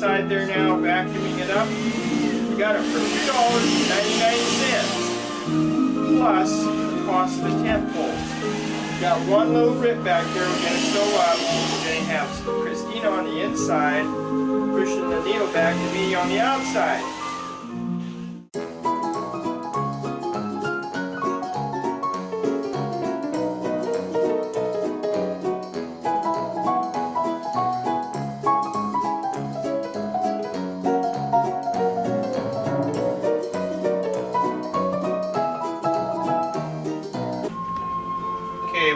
inside there now, vacuuming it up. We got it for $2.99 plus the cost of the tent poles. We got one little rip back there we're going to sew up. We're going to have Christina on the inside, pushing the needle back, and me on the outside.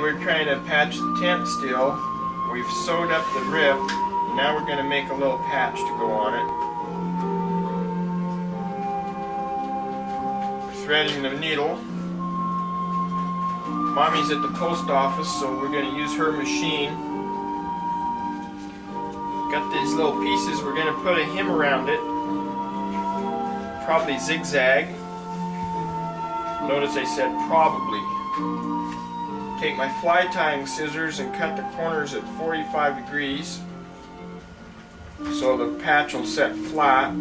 We're trying to patch the tent still. We've sewed up the rip. Now we're going to make a little patch to go on it. We're threading the needle. Mommy's at the post office, so we're going to use her machine. Got these little pieces. We're going to put a hem around it. Probably zigzag. Notice I said probably. Take my fly tying scissors and cut the corners at 45 degrees so the patch will set flat.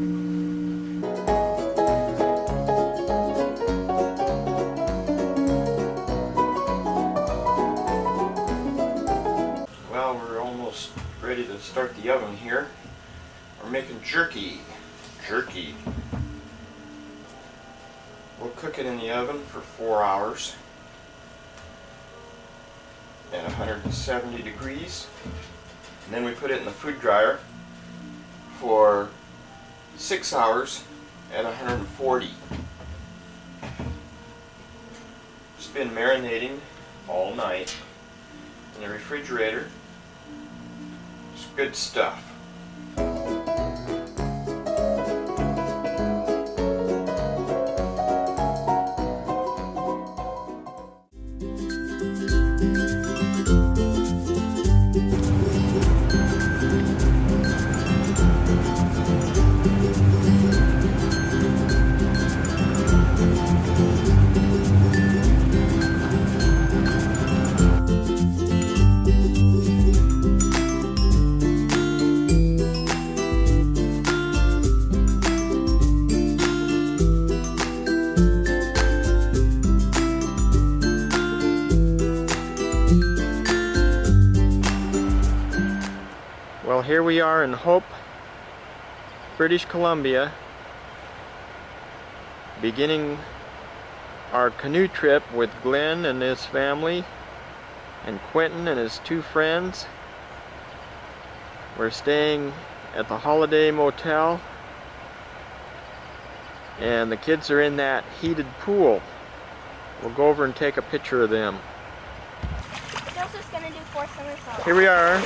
Well, we're almost ready to start the oven here. We're making jerky. We'll cook it in the oven for 4 hours. At 170 degrees, and then we put it in the food dryer for 6 hours at 140. It's been marinating all night in the refrigerator. It's good stuff. Well, here we are in Hope, British Columbia, beginning our canoe trip with Glenn and his family and Quentin and his 2 friends. We're staying at the Holiday Motel, and the kids are in that heated pool. We'll go over and take a picture of them. Joseph's gonna do 4 somersaults. Here we are.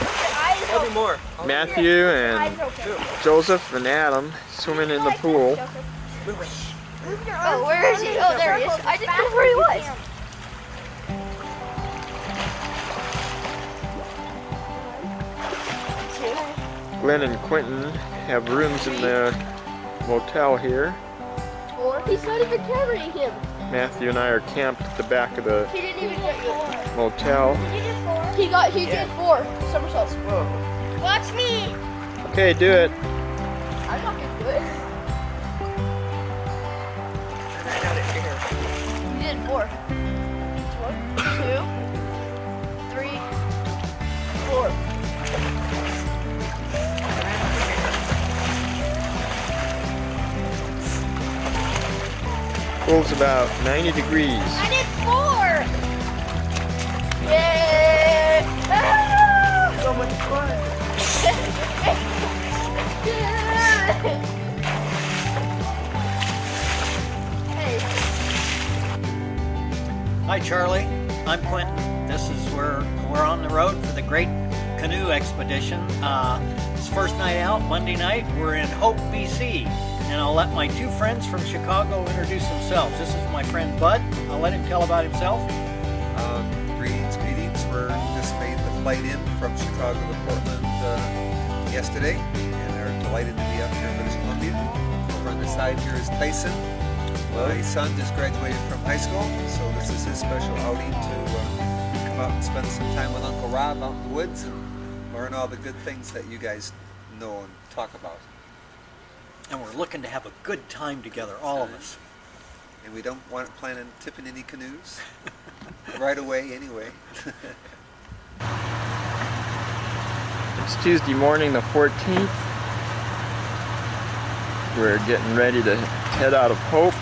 There'll be more. Matthew and Joseph and Adam swimming in the pool. Oh, where is he? Oh, there he is. I didn't know where he was. Glenn and Quentin have rooms in the motel here. 4. He's not even carrying him. Matthew and I are camped at the back of the He didn't even get you. motel. He did 4 somersaults. Whoa. Watch me. Okay, do it. I'm not gonna do it. You did 4. 1, 2, 3, 4. Pool's about 90 degrees. I did 4. Yay! Ah! So much fun. Hey. Hi Charlie, I'm Quentin. This is where we're on the road for the Great Canoe Expedition. It's first night out, Monday night. We're in Hope, BC. And I'll let my 2 friends from Chicago introduce themselves. This is my friend Bud. I'll let him tell about himself. Greetings. We're just made the flight in from Chicago to Portland yesterday, and are delighted to be up here in British Columbia. Over on the side here is Tyson. My son just graduated from high school, so this is his special outing to come out and spend some time with Uncle Rob out in the woods and learn all the good things that you guys know and talk about. and we're looking to have a good time together, all of us. And we don't plan on tipping any canoes right away anyway. It's Tuesday morning the 14th. We're getting ready to head out of Hope.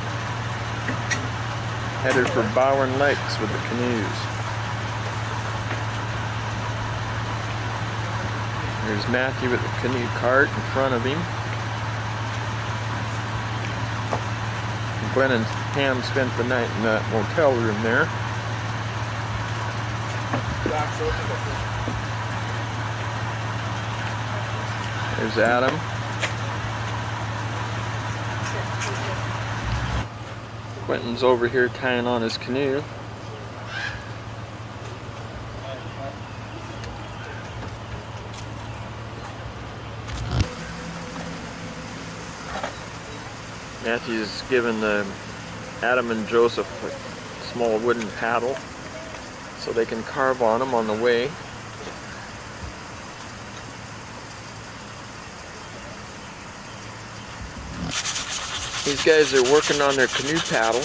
Headed for Bowron Lakes with the canoes. There's Matthew with the canoe cart in front of him. Glenn and Pam spent the night in that motel room there. There's Adam. Quentin's over here tying on his canoe. Matthew's given Adam and Joseph a small wooden paddle so they can carve on them on the way. These guys are working on their canoe paddle,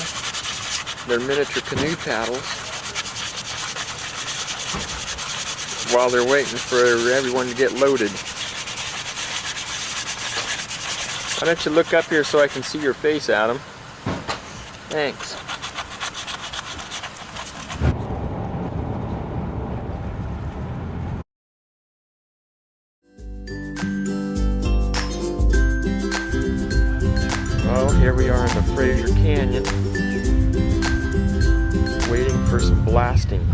their miniature canoe paddles, while they're waiting for everyone to get loaded. Why don't you look up here so I can see your face, Adam? Thanks. Well, here we are in the Fraser Canyon, waiting for some blasting.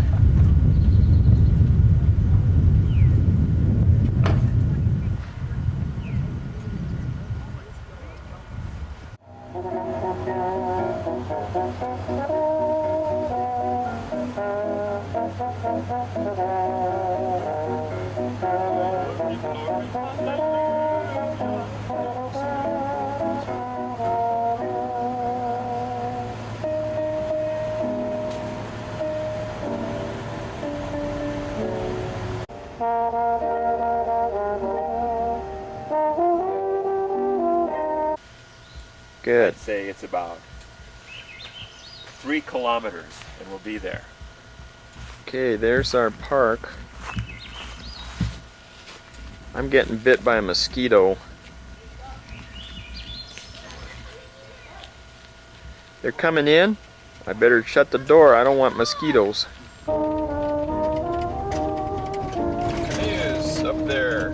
Good. I'd say it's about 3 kilometers and we'll be there. Okay, there's our park. I'm getting bit by a mosquito. They're coming in. I better shut the door. I don't want mosquitoes. Canoes up there.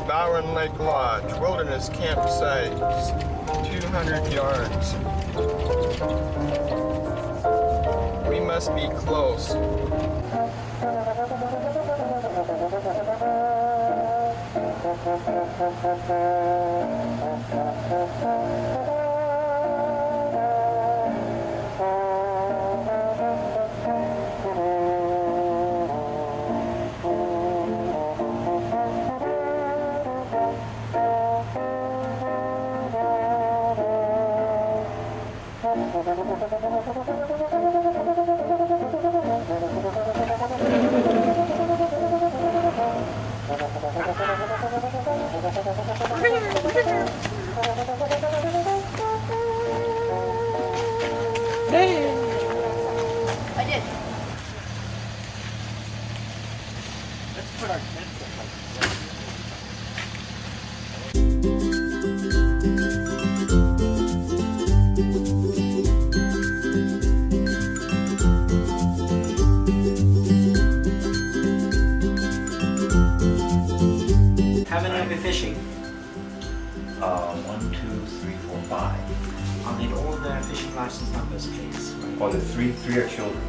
Bowron Lake Lodge, wilderness campsite, 200 yards. We must be close. I did. Let's put our tents up. How many are we fishing? 1, 2, 3, 4, 5. I'll need all the fishing license numbers, please. Oh, the three are children.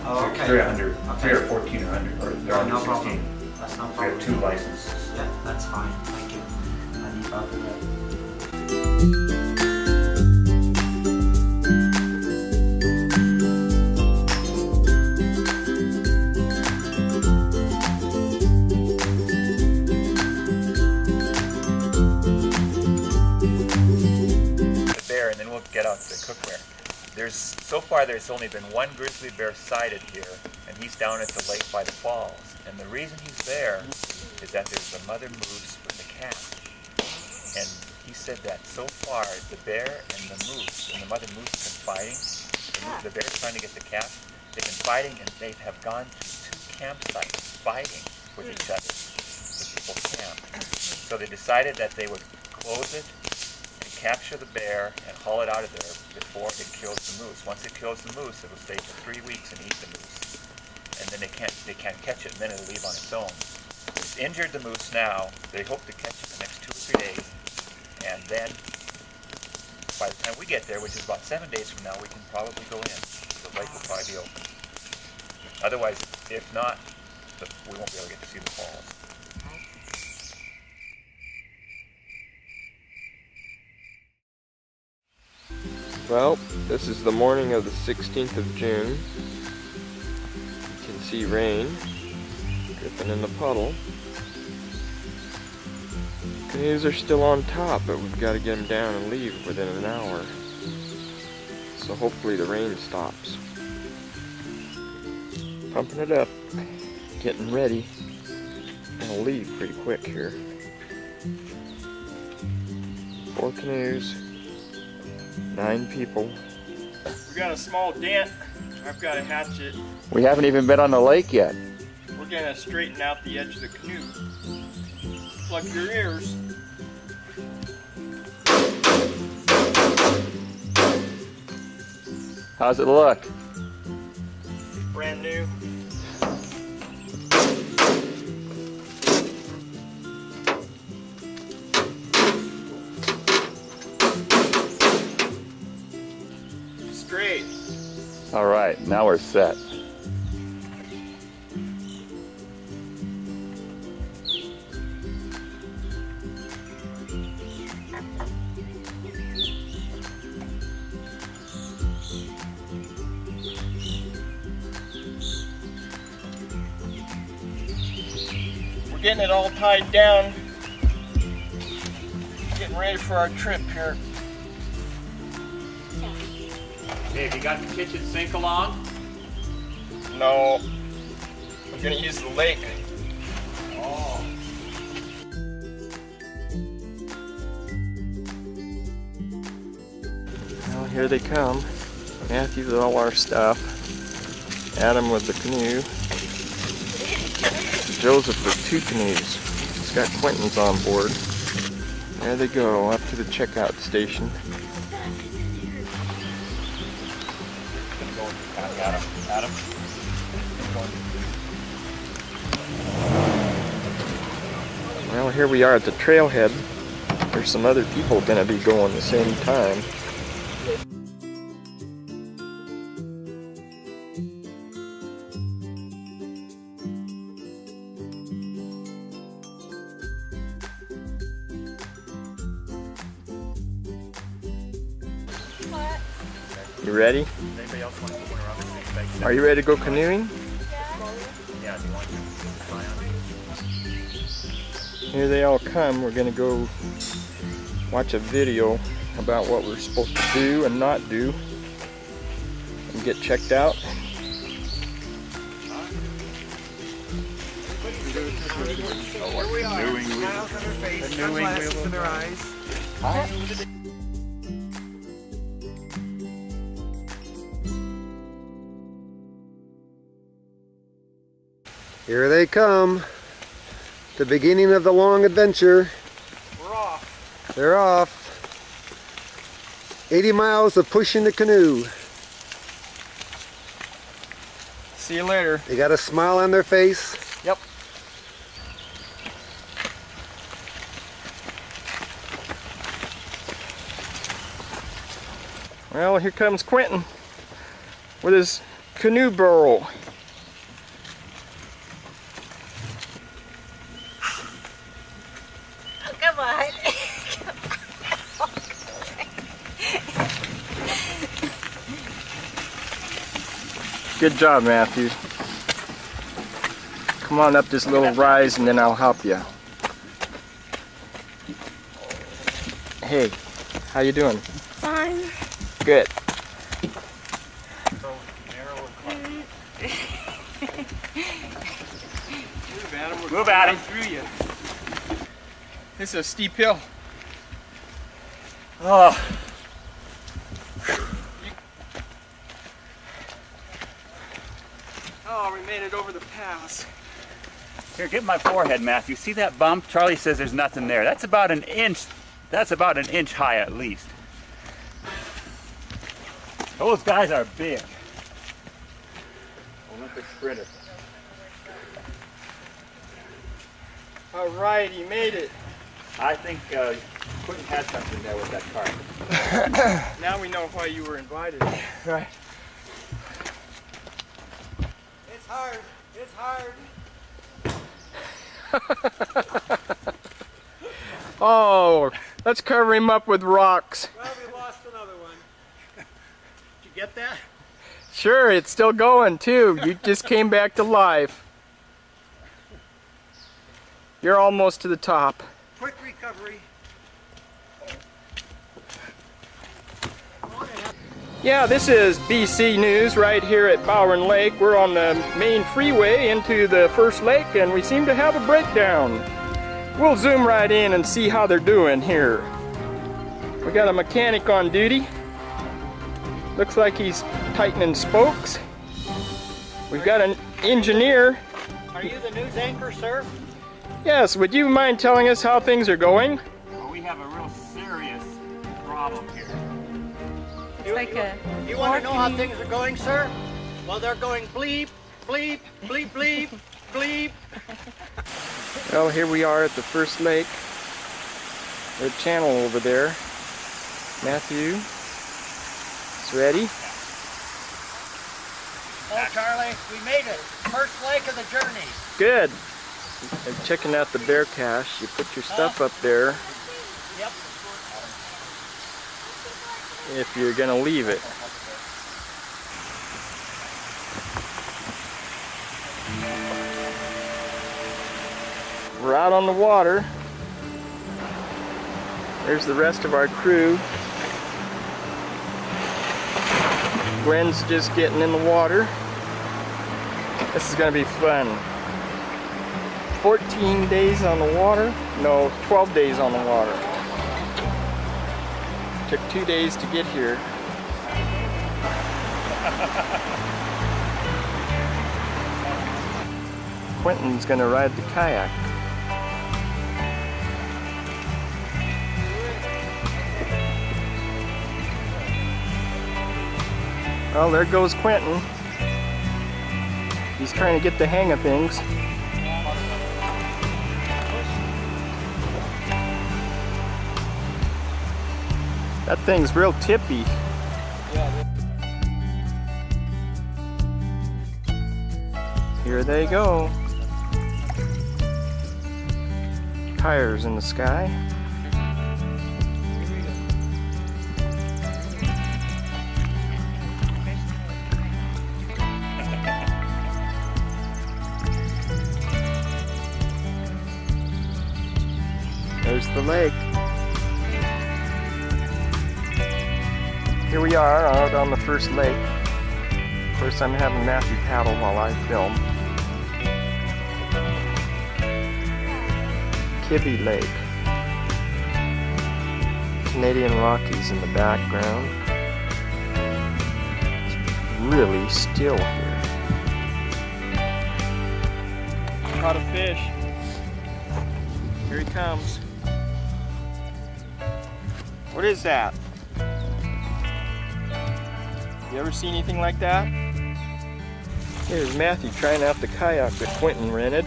Oh, okay. Three are under, Okay. 3 are 14 or under, or they're Oh, under no 16. problem. That's no So we problem. have 2 licenses. Yeah, that's fine. Thank you. I need both of them. The bear, and then we'll get out to the cookware. So far there's only been 1 grizzly bear sighted here, and he's down at the lake by the falls. And the reason he's there is that there's a mother moose with a calf. And he said that so far the bear and the moose, and the mother moose have been fighting. The bear's trying to get the calf. They've been fighting, and they have gone to 2 campsites fighting with each other. The people camp. So they decided that they would close it and capture the bear and haul it out of there before it kills the moose. Once it kills the moose, it'll stay for 3 weeks and eat the moose. And then they can't catch it, and then it'll leave on its own. It's injured the moose now. They hope to catch it the next 2 or 3 days. And then, by the time we get there, which is about 7 days from now, we can probably go in. The lake will probably be open. Otherwise, if not, we won't be able to get to see the falls. Well, this is the morning of the 16th of June. You can see rain dripping in the puddle. Canoes are still on top, but we've got to get them down and leave within an hour. So hopefully the rain stops. Pumping it up, getting ready. I'll leave pretty quick here. 4 canoes, 9 people. We got a small dent. I've got a hatchet. We haven't even been on the lake yet. We're gonna straighten out the edge of the canoe. Plug your ears. How's it look? Brand new. Straight. All right, now we're set. Getting it all tied down. Getting ready for our trip here. Hey, have you got the kitchen sink along? No, I'm gonna use the lake. Oh. Well, here they come. Matthew with all our stuff. Adam with the canoe. Joseph with 2 canoes. He's got Quentin's on board. There they go, up to the checkout station. Adam. Well, here we are at the trailhead. There's some other people going to be going the same time. You ready? Anybody else want to go around the same Are you ready to go canoeing? Yeah, do you want to try on? Here they all come. We're going to go watch a video about what we're supposed to do and not do and get checked out. Here we are. Smiles on their face, sunglasses in their eyes. Here they come. The beginning of the long adventure. We're off. They're off. 80 miles of pushing the canoe. See you later. They got a smile on their face. Yep. Well, here comes Quentin with his canoe burrow. Come on. Good job, Matthew. Come on up this little rise and then I'll help you. Hey, how you doing? Fine. Good. Move, Adam. Through you. This is a steep hill. Oh. Oh, we made it over the pass. Here, get my forehead, Matthew. See that bump? Charlie says there's nothing there. That's about an inch. That's about an inch high at least. Those guys are big. Olympic sprinter. All right, he made it. I think Quentin had something there with that cart. Now we know why you were invited. Right. It's hard. It's hard. Oh, let's cover him up with rocks. Well, we lost another one. Did you get that? Sure, it's still going too. You just came back to life. You're almost to the top. Quick recovery. Yeah, this is BC News right here at Bowron Lake. We're on the main freeway into the first lake and we seem to have a breakdown. We'll zoom right in and see how they're doing here. We got a mechanic on duty. Looks like he's tightening spokes. We've got an engineer. Are you the news anchor, sir? Yes, would you mind telling us how things are going? Well, we have a real serious problem here. You want to know how things are going, sir? Well, they're going bleep, bleep, bleep, bleep, bleep. Well, here we are at the first lake. The channel over there. Matthew is ready. Oh, Charlie, we made it. First lake of the journey. Good. I'm checking out the bear cache. You put your stuff up there Yep. if you're gonna leave it. We're out on the water. There's the rest of our crew. Gwen's just getting in the water. This is gonna be fun. 14 days on the water? No, 12 days on the water. Took 2 days to get here. Quentin's gonna ride the kayak. Well, there goes Quentin. He's trying to get the hang of things. That thing's real tippy. Here they go. Tires in the sky. There's the lake. Here we are out on the first lake. Of course, I'm having Matthew paddle while I film. Kibbe Lake. Canadian Rockies in the background. It's really still here. Caught a fish. Here he comes. What is that? You ever seen anything like that? Here's Matthew trying out the kayak that Quentin rented.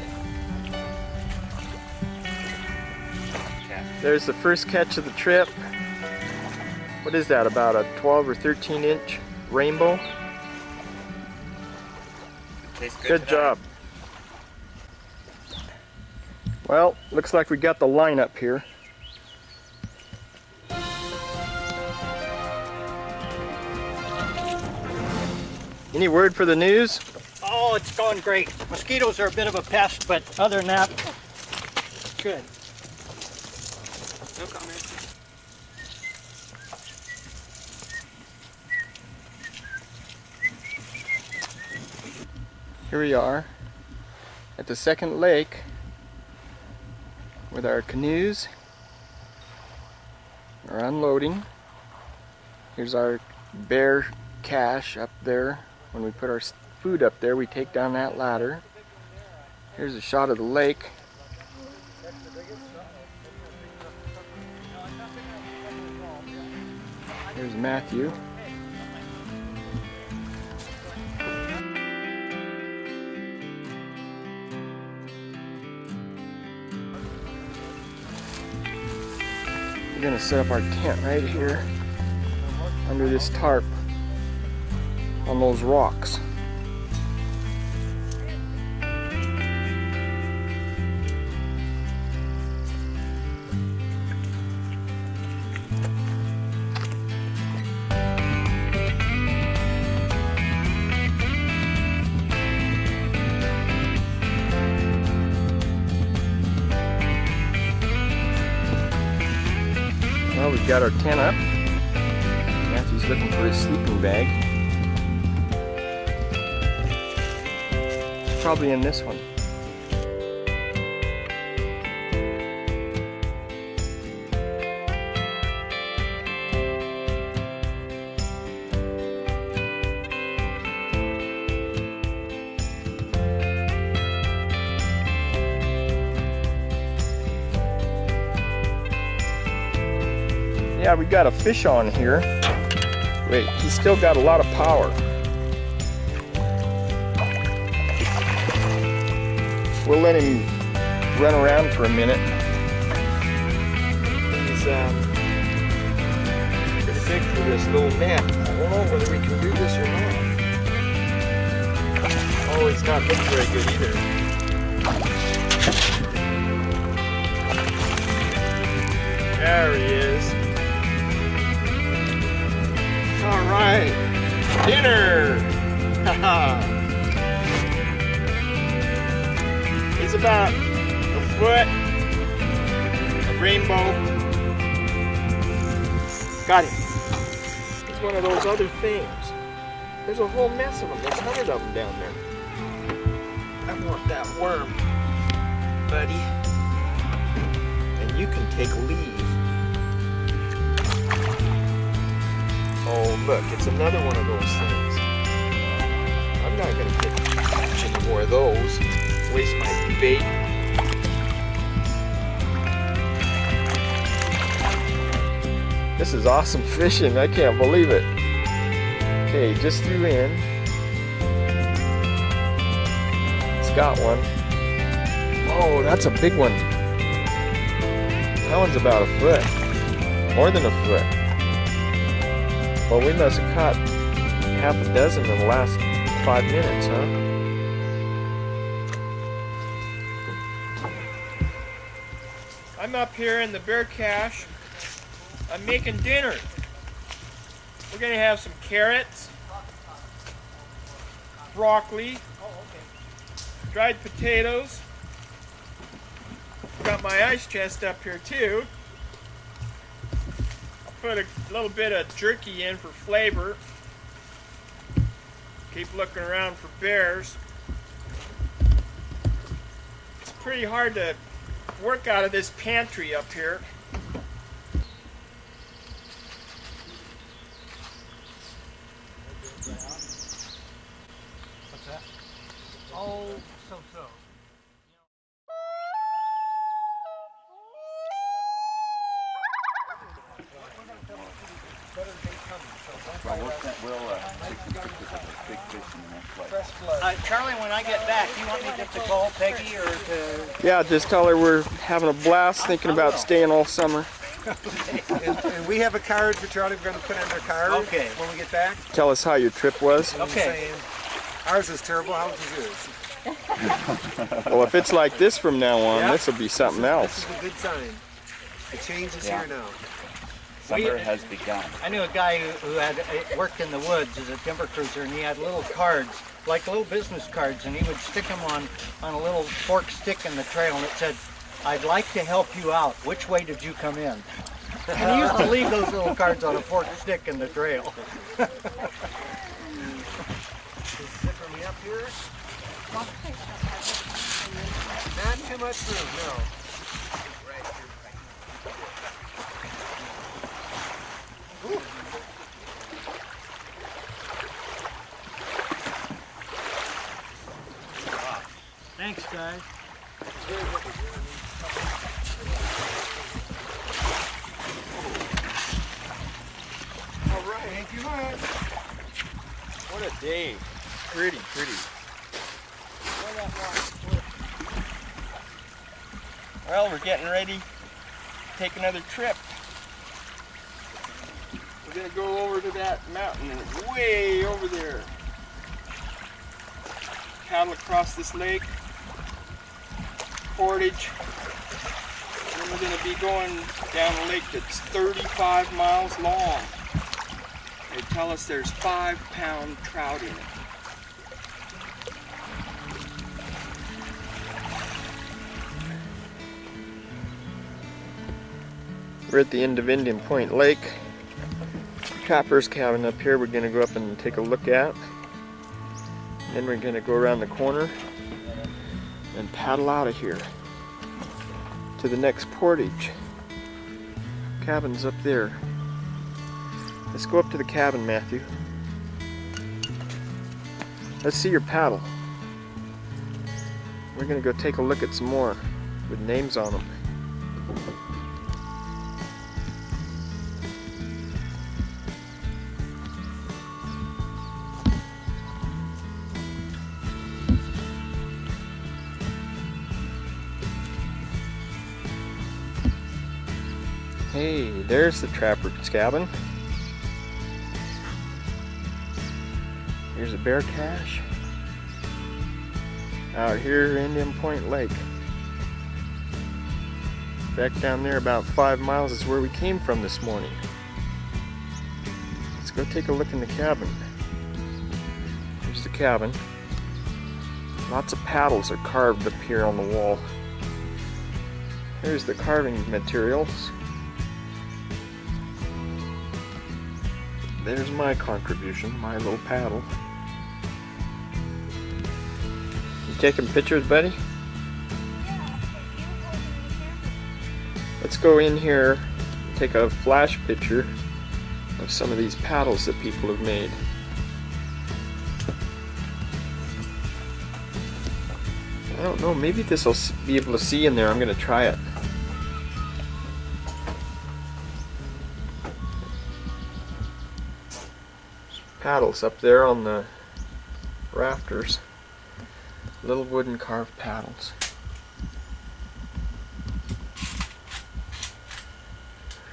There's the first catch of the trip. What is that, about a 12 or 13 inch rainbow? Tastes Good job. Well, looks like we got the lineup here. Any word for the news? Oh, it's going great. Mosquitoes are a bit of a pest, but other than that, good. No comment. Here we are at the second lake with our canoes, our We're unloading. Here's our bear cache up there. When we put our food up there, we take down that ladder. Here's a shot of the lake. Here's Matthew. We're gonna set up our tent right here under this tarp on those rocks. Well, we've got our tent up. Matthew's looking for his sleeping bag. It's probably in this one. Yeah, we got a fish on here. Wait, he's still got a lot of power. We'll let him run around for a minute. He's pretty big for this little net. I don't know whether we can do this or not. Oh, he's not looking very good either. There he is. All right, dinner. He's about a foot, a rainbow. Got him. He's one of those other things. There's a whole mess of them. There's 100 of them down there. I want that worm, buddy. And you can take leave. Oh, look, it's another one of those things. I'm not going to catch any more of those. Waste my bait. This is awesome fishing. I can't believe it. Okay, just threw in. It's got one. Oh, that's a big one. That one's about a foot. More than a foot. Well, we must have caught half a dozen in the last 5 minutes, huh? I'm up here in the bear cache. I'm making dinner. We're gonna have some carrots, broccoli, dried potatoes. Got my ice chest up here too. Put a little bit of jerky in for flavor. Keep looking around for bears. It's pretty hard to work out of this pantry up here. What's that? Oh, so. Charlie, when I get back, you want me just to call Peggy or to... Yeah, just tell her we're having a blast thinking about staying all summer. And we have a card for Charlie. We're going to put in their card Okay. when we get back. Tell us how your trip was. Okay. Ours is terrible. How's yours? Well, if it's like this from now on, Yeah. this will be something This else. is a good sign. The change is here now. Summer has begun. I knew a guy who had worked in the woods as a timber cruiser, and he had little cards, like little business cards, and he would stick them on a little forked stick in the trail, and it said, "I'd like to help you out. Which way did you come in?" And he used to leave those little cards on a forked stick in the trail. Is it for me up here? Not too much room, no. Right here. Thanks, guys. All right. Thank you much. What a day. Pretty, pretty. Well, we're getting ready to take another trip. We're gonna go over to that mountain and it's way over there. Paddle across this lake, portage. And then we're gonna be going down a lake that's 35 miles long. They tell us there's 5-pound trout in it. We're at the end of Indian Point Lake. Trapper's cabin up here we're going to go up and take a look at. Then we're going to go around the corner and paddle out of here to the next portage. Cabin's up there. Let's go up to the cabin, Matthew. Let's see your paddle. We're going to go take a look at some more with names on them. Hey, there's the trapper's cabin. Here's a bear cache. Out here, Indian Point Lake. Back down there about 5 miles is where we came from this morning. Let's go take a look in the cabin. Here's the cabin. Lots of paddles are carved up here on the wall. Here's the carving materials. There's my contribution, my little paddle. You taking pictures, buddy? Let's go in here and take a flash picture of some of these paddles that people have made. I don't know, maybe this will be able to see in there. I'm going to try it. Paddles up there on the rafters. Little wooden carved paddles.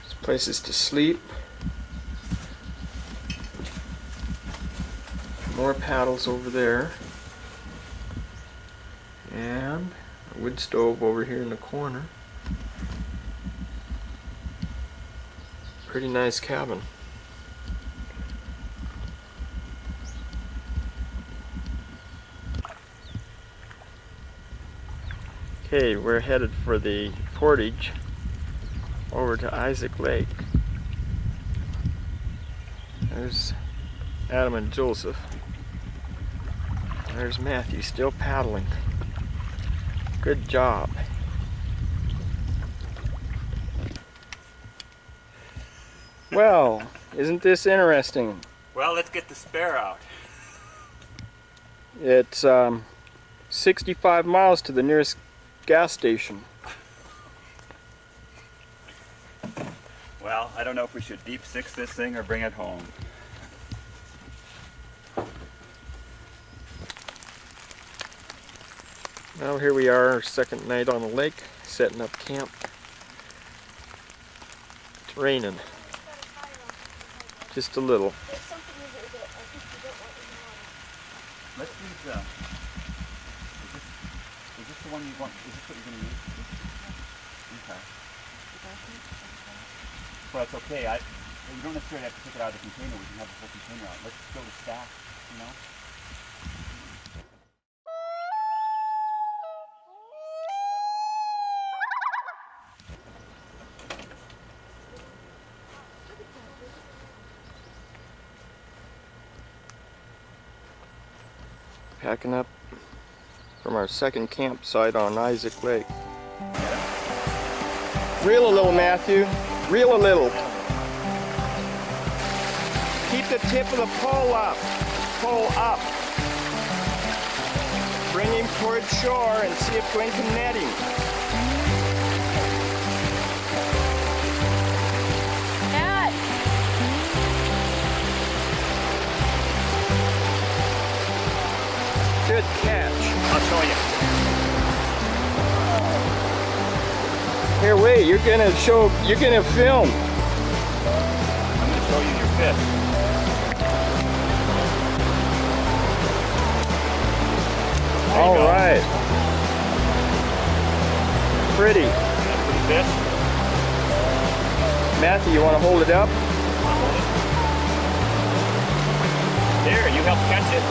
There's places to sleep. More paddles over there. And a wood stove over here in the corner. Pretty nice cabin. Okay, we're headed for the portage over to Isaac Lake. There's Adam and Joseph. There's Matthew still paddling. Good job. Well, isn't this interesting? Well, let's get the spare out. It's 65 miles to the nearest gas station. Well, I don't know if we should deep six this thing or bring it home. Well, here we are, our second night on the lake, setting up camp. It's raining. Just a little. Let's use, is this the one you want, is this what you're going to use? Okay. Well, that's okay. You don't necessarily have to take it out of the container. We can have the whole container out. Let's go to stack, you know? Packing up from our second campsite on Isaac Lake. Reel a little, Matthew. Reel a little. Keep the tip of the pole up. Pole up. Bring him towards shore and see if Gwen can net him. Dad. Good catch. I'll show you. Here, wait, you're gonna film. I'm going to show you your fish. There you All go. right. Pretty. That's a pretty fish. Matthew, you wanna hold it up? There, you helped catch it.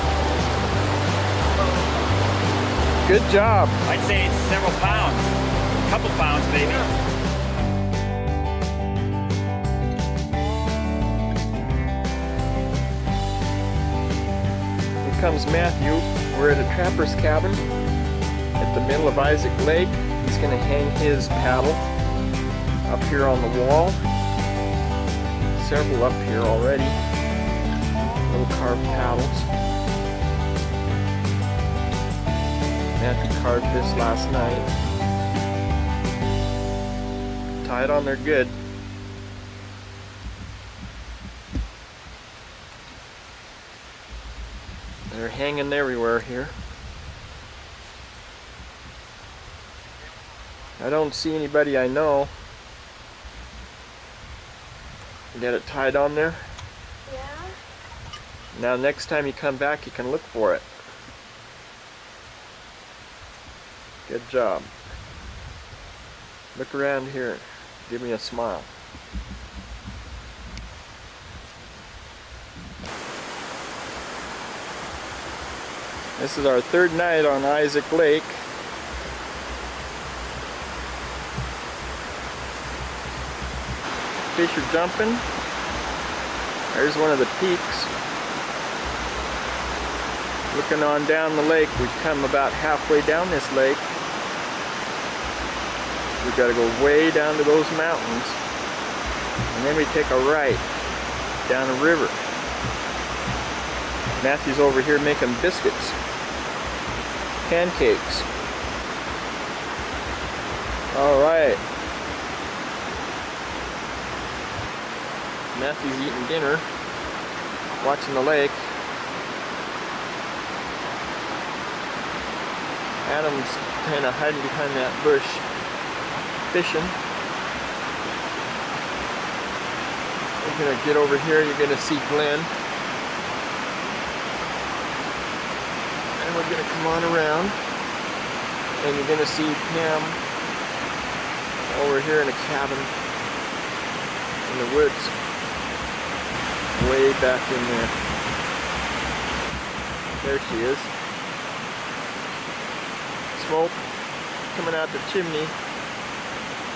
Good job. I'd say it's several pounds. A couple pounds, maybe. Here comes Matthew. We're at a trapper's cabin at the middle of Isaac Lake. He's gonna hang his paddle up here on the wall. Several up here already. Little carved paddles. Matthew carved this last night. Tied on there good. They're hanging everywhere here. I don't see anybody I know. You got it tied on there? Yeah. Now next time you come back you can look for it. Good job. Look around here. Give me a smile. This is our third night on Isaac Lake. Fish are jumping. There's one of the peaks. Looking on down the lake, we've come about halfway down this lake. We've got to go way down to those mountains. And then we take a right down a river. Matthew's over here making biscuits. Pancakes. Alright. Matthew's eating dinner. Watching the lake. Adam's kind of hiding behind that bush, fishing. We're gonna get over here. You're gonna see Glenn, and we're gonna come on around, and you're gonna see Pam over here in a cabin in the woods, way back in there. There she is. Smoke coming out the chimney.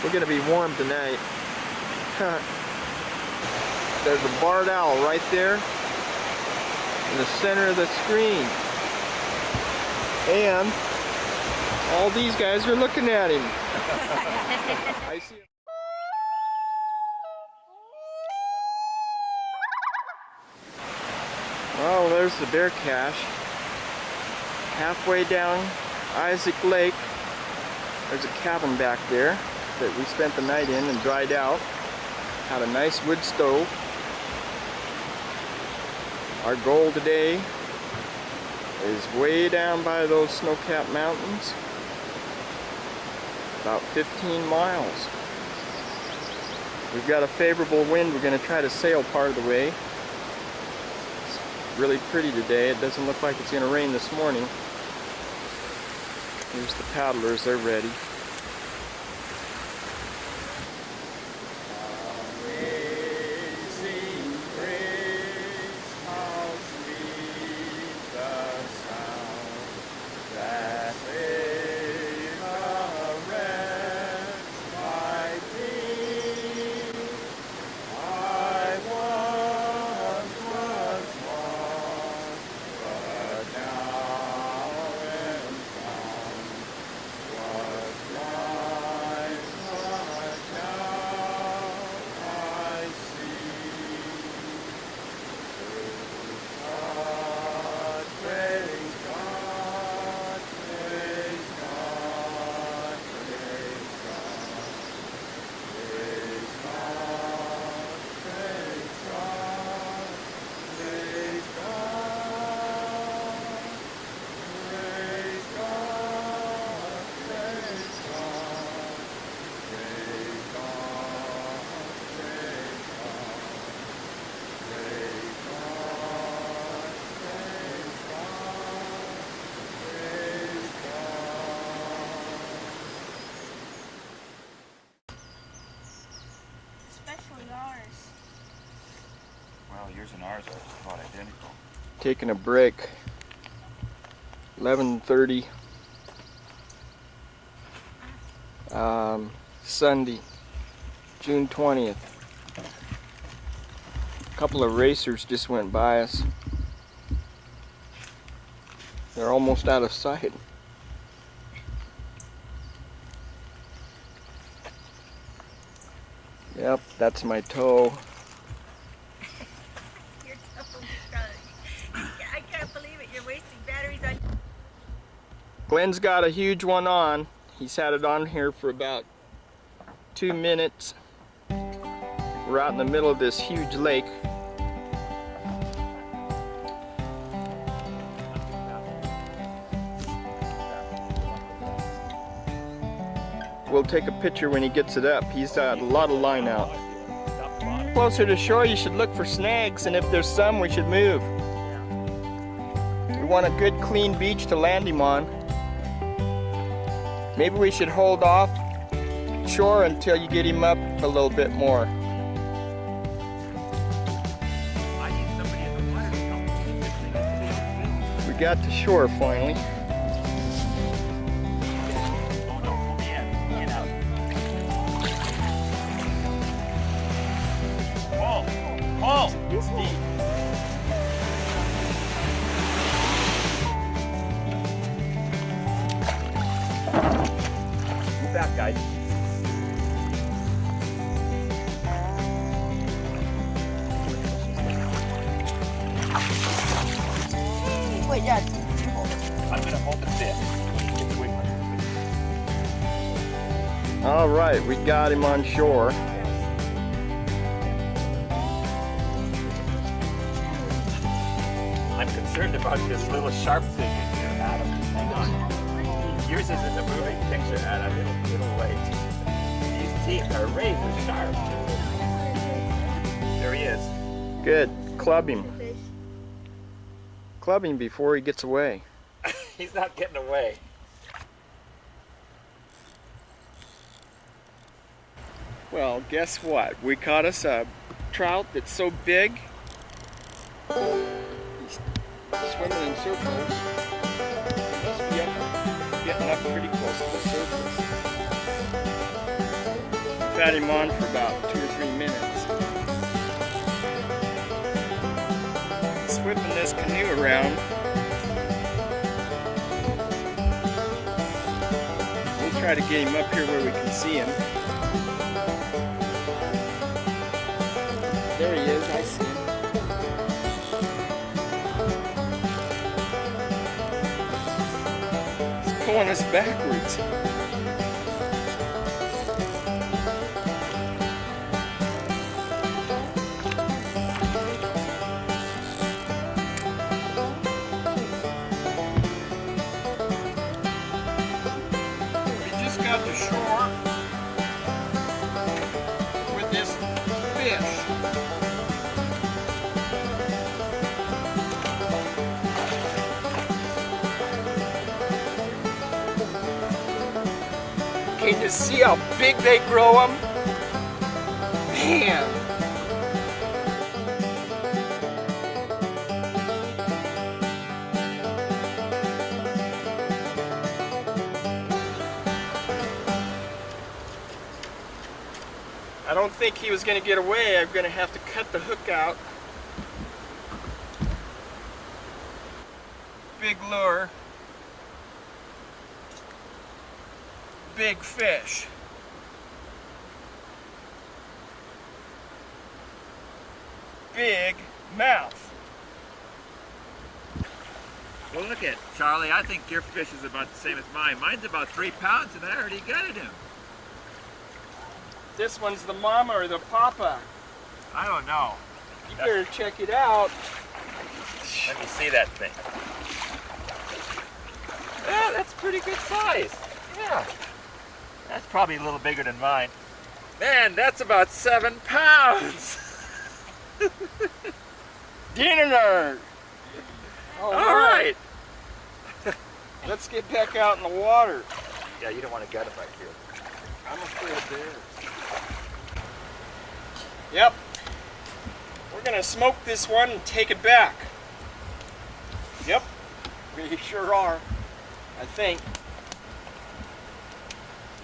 We're gonna be warm tonight. There's a barred owl right there in the center of the screen. And all these guys are looking at him. I see him. Oh, there's the bear cache. Halfway down Isaac Lake, there's a cabin back there that we spent the night in and dried out. Had a nice wood stove. Our goal today is way down by those snow-capped mountains, about 15 miles. We've got a favorable wind. We're going to try to sail part of the way. It's really pretty today. It doesn't look like it's going to rain this morning. Here's the paddlers, they're ready. Oh, yours and ours are about identical. Taking a break. 11:30. Sunday, June 20th. A couple of racers just went by us. They're almost out of sight. Yep, that's my toe. Your toe's done. I can't believe it. You're wasting batteries on. Glenn's got a huge one on. He's had it on here for about 2 minutes. We're out in the middle of this huge lake. We'll take a picture when he gets it up. He's got a lot of line out. Closer to shore, you should look for snags, and if there's some, we should move. We want a good, clean beach to land him on. Maybe we should hold off shore until you get him up a little bit more. I need somebody in the water to help me get this thing. We got to shore finally. Oh no, pull me in. Get out. Pull! Steve. Move back, guys. Wait, yeah. I'm gonna hold the fish. Get the wing on. All right, we got him on shore. I'm concerned about this little sharp thing in here, Adam. Hang on. Yours isn't a moving picture, Adam. It'll wait. These teeth are razor sharp. There he is. Good. Club him. Club him before he gets away. He's not getting away. Well, guess what? We caught us a trout that's so big. He's swimming in circles. He must be getting up pretty close to the surface. We've had him on for about 2 or 3 minutes. He's whipping this canoe around. We'll try to get him up here where we can see him. There he is, I see him. He's pulling us backwards. We just got to shore with this fish. Can you see how big they grow them? Man! I don't think he was going to get away. I'm going to have to cut the hook out. Big lure. Big fish. Big mouth. Well, look at Charlie. I think your fish is about the same as mine. Mine's about 3 pounds, and I already gutted him. This one's the mama or the papa. I don't know. You better check it out. Let me see that thing. Yeah, that's pretty good size. Yeah. That's probably a little bigger than mine. Man, that's about 7 pounds. Dinner! All right. Let's get back out in the water. Yeah, you don't want to gut him right here. I'm afraid of bears. Yep. We're gonna smoke this one and take it back. Yep, we sure are, I think.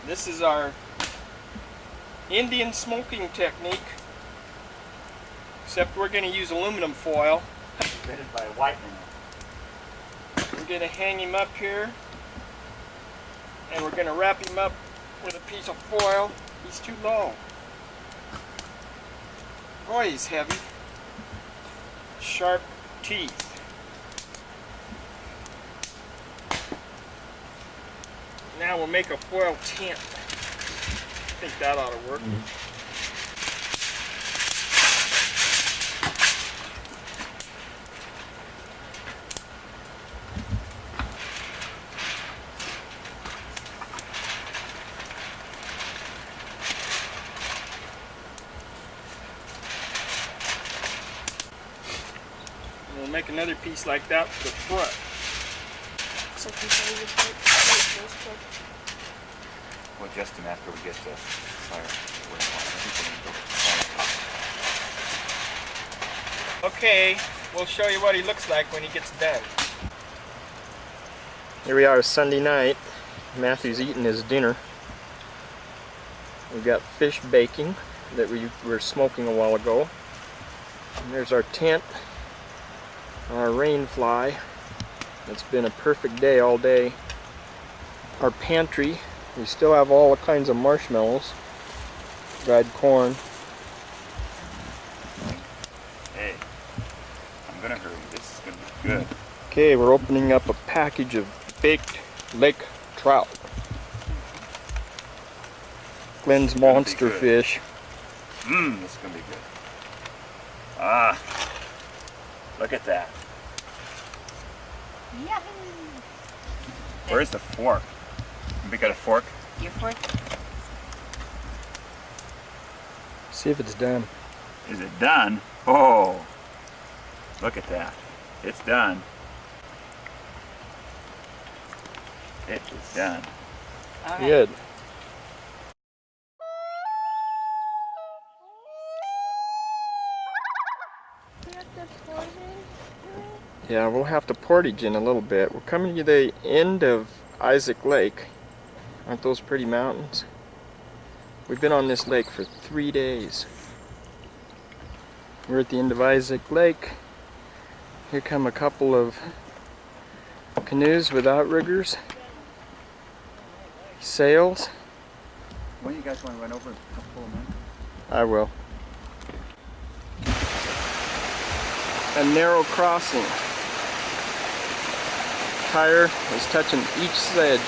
This is our Indian smoking technique, except we're gonna use aluminum foil. Invented by a white man. We're gonna hang him up here, and we're gonna wrap him up with a piece of foil. He's too low. Boy, he's heavy. Sharp teeth. Now we'll make a foil tent. I think that ought to work. And we'll make another piece like that for the front. We'll adjust them after we get the fire. Okay, we'll show you what he looks like when he gets done. Here we are Sunday night. Matthew's eating his dinner. We've got fish baking that we were smoking a while ago. And there's our tent, our rain fly. It's been a perfect day all day. Our pantry, we still have all kinds of marshmallows, dried corn. Hey, I'm gonna hurry. This is gonna be good. Okay, we're opening up a package of baked lake trout. Glenn's gonna be monster good. fish. This is gonna be good. Ah, look at that. Yahoo! Where's the fork? We got a fork? Your fork? See if it's done. Is it done? Oh, look at that. It's done. It is done. All right. Good. Yeah, we'll have to portage in a little bit. We're coming to the end of Isaac Lake. Aren't those pretty mountains? We've been on this lake for 3 days. We're at the end of Isaac Lake. Here come a couple of canoes with outriggers, sails. When you guys want to run over a couple of minutes? I will. A narrow crossing. Tire is touching each sledge.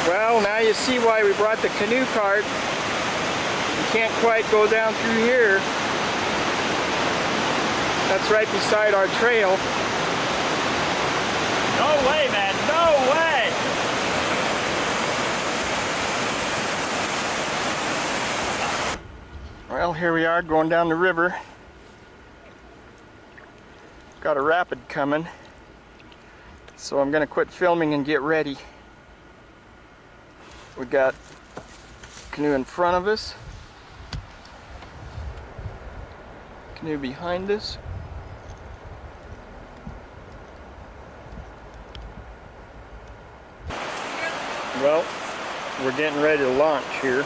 Well, now you see why we brought the canoe cart. You can't quite go down through here. That's right beside our trail. No way, man. No way. Well, here we are going down the river. Got a rapid coming. So I'm gonna quit filming and get ready. We got canoe in front of us. Canoe behind us. Well, we're getting ready to launch here.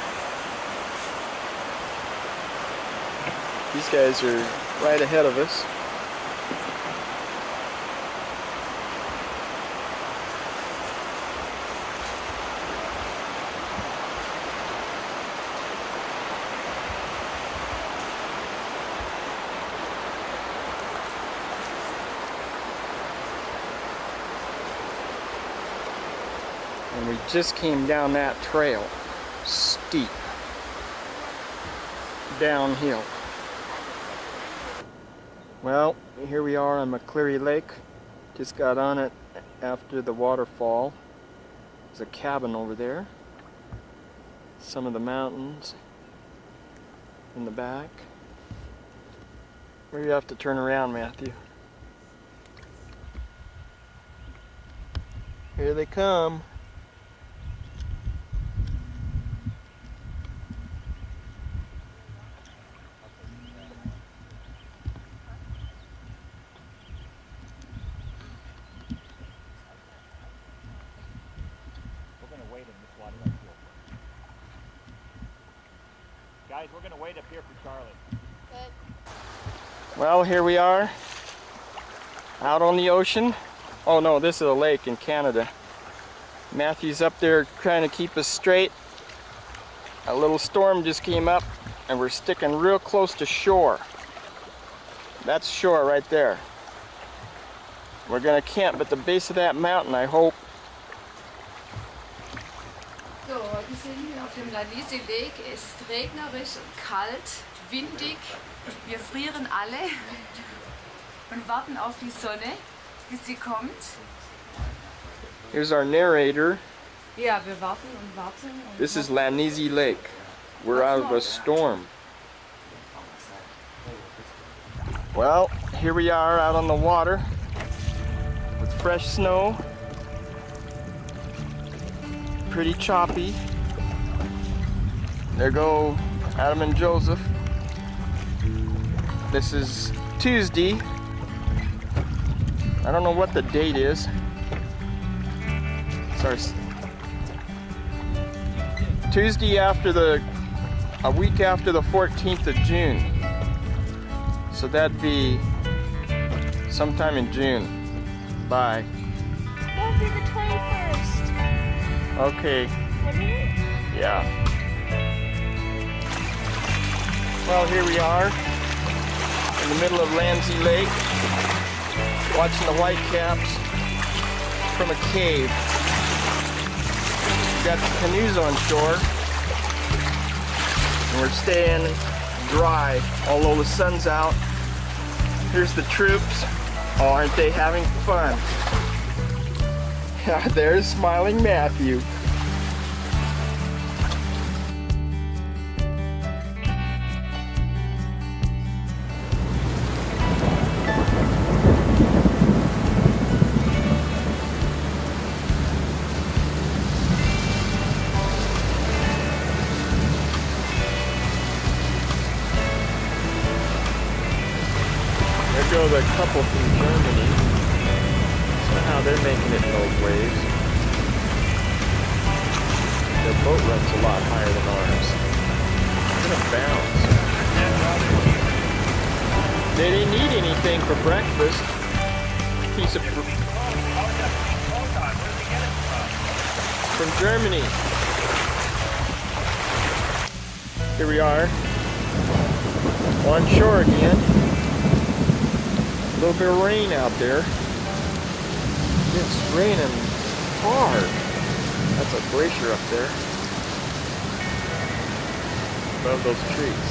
These guys are right ahead of us. And we just came down that trail. Steep. Downhill. Well, here we are on McCleary Lake. Just got on it after the waterfall. There's a cabin over there. Some of the mountains in the back. Maybe you have to turn around, Matthew. Here they come. We're going to wait in this water right here. Guys, we're going to wait up here for Charlie. Well, here we are, out on the ocean. Oh no, this is a lake in Canada. Matthew's up there trying to keep us straight. A little storm just came up and we're sticking real close to shore. That's shore right there. We're gonna camp at the base of that mountain, I hope. So, wir sind hier auf dem Lanisi Lake. Es ist regnerisch und kalt, windig. Wir frieren alle und warten auf die Sonne, bis sie kommt. Here's our narrator. Ja, wir warten und warten. Und This is Lanisi Lake. We're out of a storm. Well, here we are out on the water with fresh snow. Pretty choppy. There go Adam and Joseph. This is Tuesday. I don't know what the date is. It's our Tuesday after a week after the 14th of June. So that'd be sometime in June. Bye. That'll be the 21st. Okay. Wouldn't it? Yeah. Well, here we are in the middle of Lanisi Lake, watching the whitecaps from a cave. We've got the canoes on shore, and we're staying dry, although the sun's out. Here's the troops. Oh, aren't they having fun? There's smiling Matthew. There go the couple from Germany. Somehow they're making it in those waves. Their boat runs a lot higher than ours. It's gonna bounce. They didn't eat anything for breakfast. Piece of from Germany. Here we are on shore again. A little bit of rain out there. It's raining hard. That's a glacier up there. Above those trees.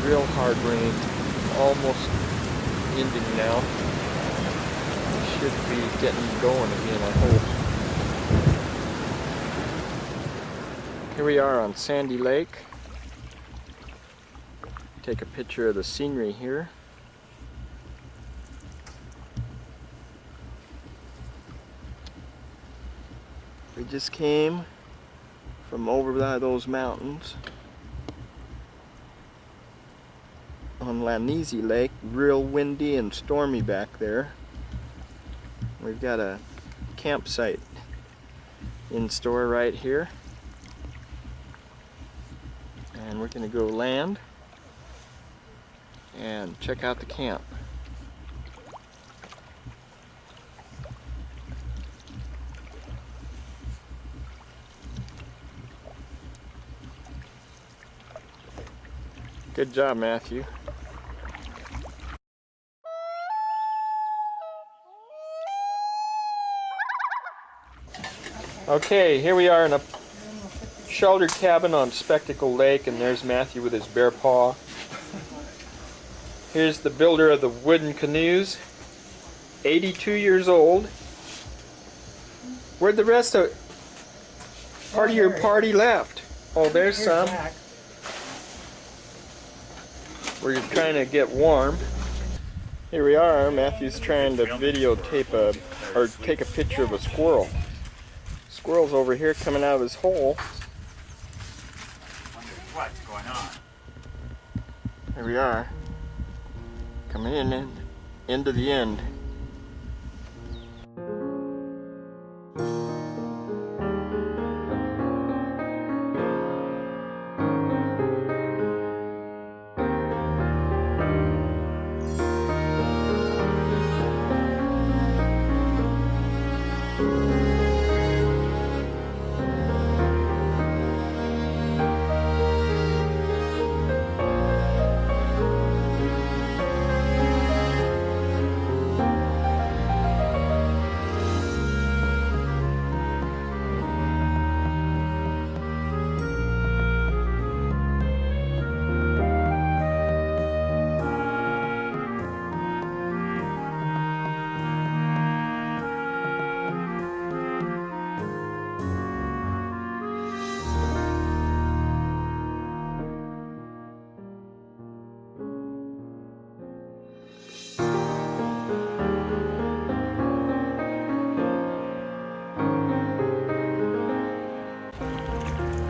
Real hard rain. Almost ending now. Should be getting going again, I hope. Here we are on Sandy Lake. Take a picture of the scenery here. We just came from over by those mountains on Lanisi Lake. Real windy and stormy back there. We've got a campsite in store right here. And we're going to go land and check out the camp. Good job, Matthew. Okay, here we are in a sheltered cabin on Spectacle Lake, and there's Matthew with his bare paw. Here's the builder of the wooden canoes, 82 years old. Where'd the rest of part of your party left? Oh, there's some. Where you're trying to get warm. Here we are. Matthew's trying to videotape or take a picture of a squirrel. Squirrel's over here coming out of his hole. Wonder what's going on. Here we are. Coming in into the end.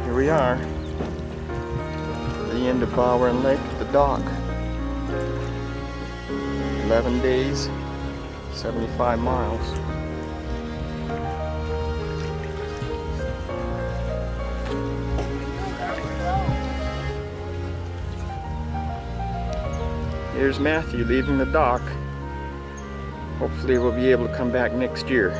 Here we are, the end of Bowron Lake, the dock. 11 days, 75 miles. Here's Matthew leaving the dock. Hopefully we'll be able to come back next year.